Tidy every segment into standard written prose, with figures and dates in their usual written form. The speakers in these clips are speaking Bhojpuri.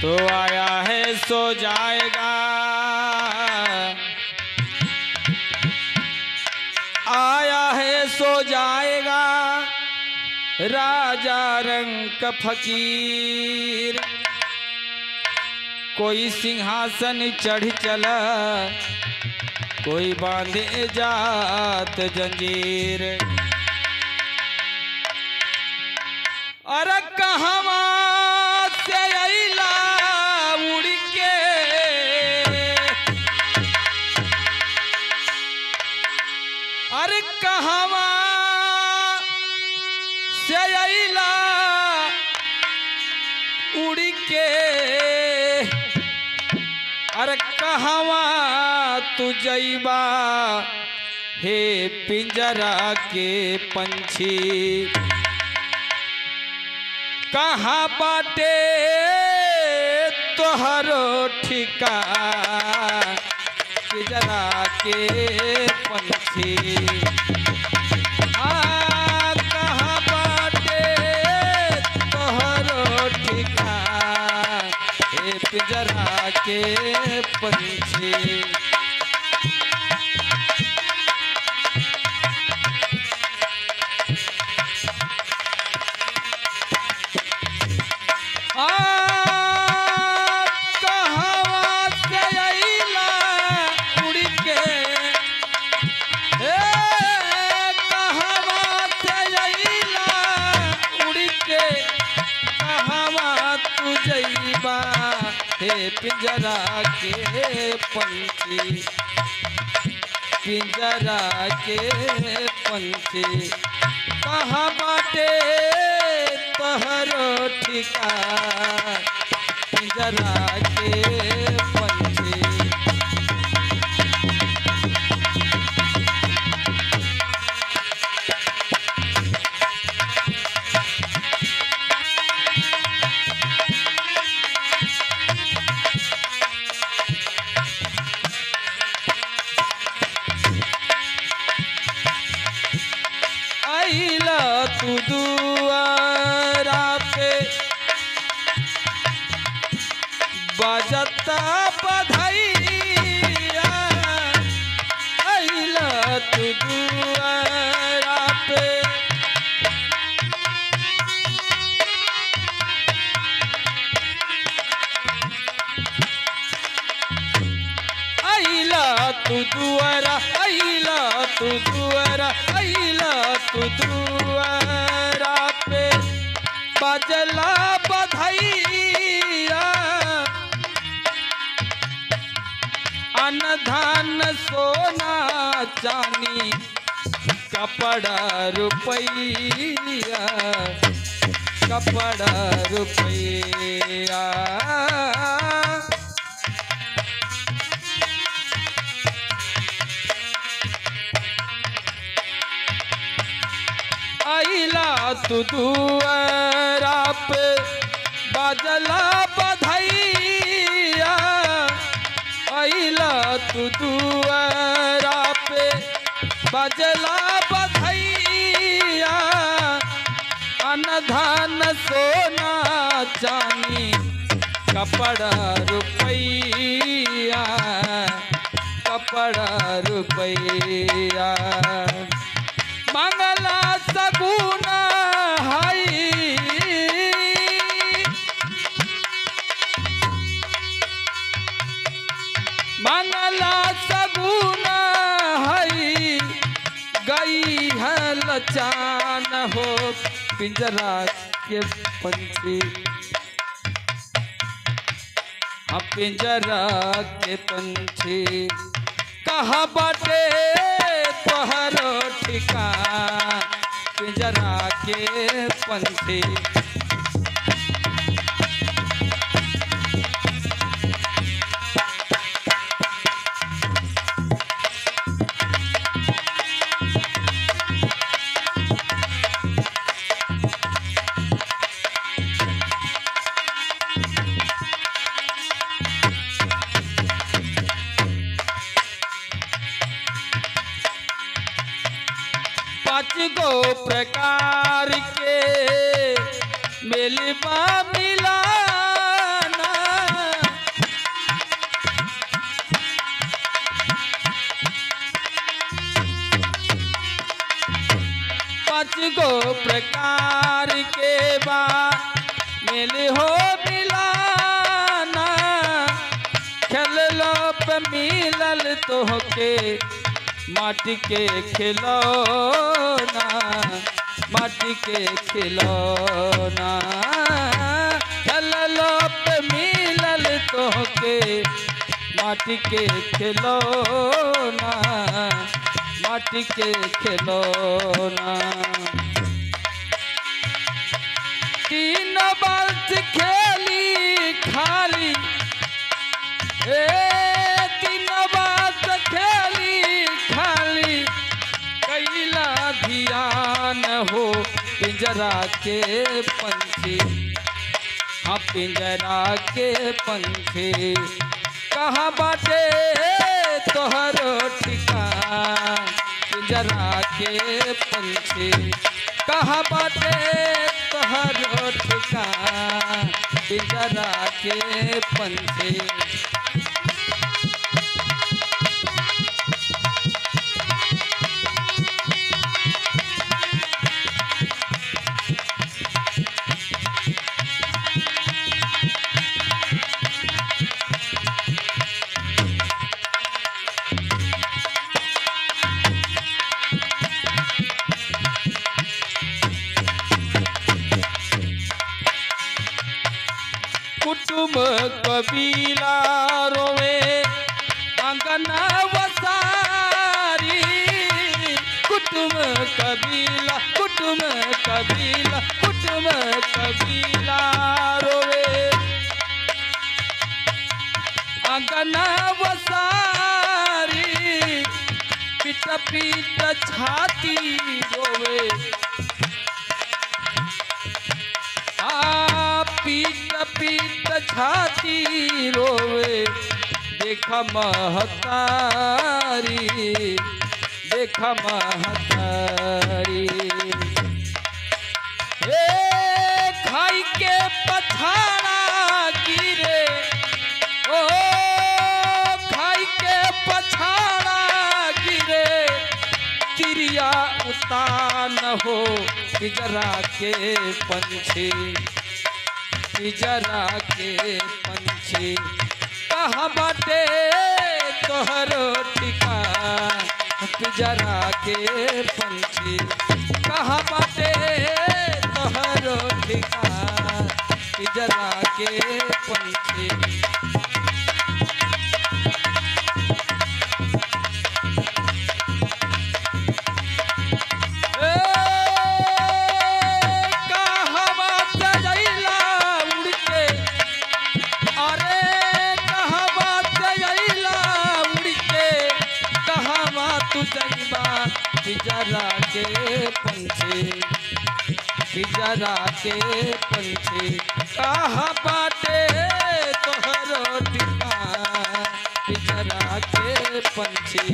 तो आया है सो जाएगा, आया है सो जाएगा राजा रंग फकीर। कोई सिंहासन चढ़ चला, कोई बांधे जात जंजीर। अरे कहवा से अइला उड़ के, अरे कहवा से अइला उड़ के, अरे कहवा तू जइबा हे पिंजरा के पंछी। कहाँ बाटे तोहरो ठिकाना पिंजरा के पंछी। कहाँ बाटे तोहरो ठिकाना हे पिंजरा के पंछी। हे पिंजरा के पंछी, पिंजरा के पंछी। कहाँ बाटे तोहरो ठिकाना पिंजरा के पंछी। आइला तू दुआरा पे बजता बधाइया। आइला तू दुआरा पे आइला तू दुआरा, आइला तू दुआरा, आइला तू दुआरा पे बजला बधाइया। अन्न धान सोना चांदी कपड़ा रुपया, कपड़ा रुपया। आइला तू दुआरा पे बजला बधाइया। आइला तू दुआरा पे बजला बधाइया। अन्न धान सोना चांदी कपड़ा रुपया, कपड़ा रुपया। मंगला सगुना हई, मंगला सगुना हई। गई है लचान हो पिंजरा के पंछी, पिंजरा के पंछी। कहाँ बाटे तोहरो ठिकाना पिंजरा के पंछी। पाँच गो प्रकार के मिलवा मिलाना गो प्रकार के बा मिल हो मिलाना, खेललो पे मिलल तोहके माटी के खिलौना, माटी के खिलौना। खेललो पे मिलल तोहके माटी के खिलौना, माटी के खिलौना। तीन बरस खेली खाली, तीन बरस खेली खाली, कैला ध्यान हो पिंजरा के पंछी, हाँ पिंजरा के पंछी। कहाँ बाटे तोहरो ठिकान पिंजरा के पंछी, कहाँ बाटे तोहरो ठिकान पिंजरा के पंछी। कुटुंब कबीला रोवे अंगना वसारी, कुटुंब कबीला कुटुंब कबीला कुटुंब कबीला रोवे अंगना वसारी, पीट पीट छाती रोवे, पीट पीट छाती रोवे। देखा महतारी, देखा महतारी, खाई के पछाड़ा गिरे, ओ खाई के पछाड़ा गिरे, तिरिया उतान हो पिंजरा के पंछी, पिंजरा के पंछी। कहाँ बाटे तोहरो ठिकान पिंजरा के पंछी, कहाँ बाटे तोहरो ठिकान पिंजरा के पंछी। पिंजरा के पंछी, पिंजरा के पंछी, कहाँ बाटे तोहरो ठिकान पिंजरा के पंछी।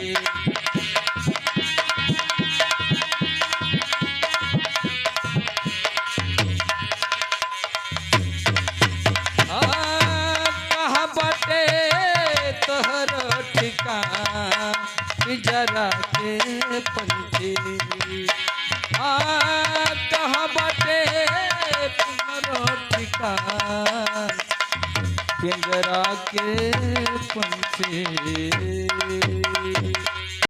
कहाँ बाटे तोहरो ठिकान पिंजरा के पंछी, कहाँ बाटे तोहरो ठिकान पिंजरा के पंछी।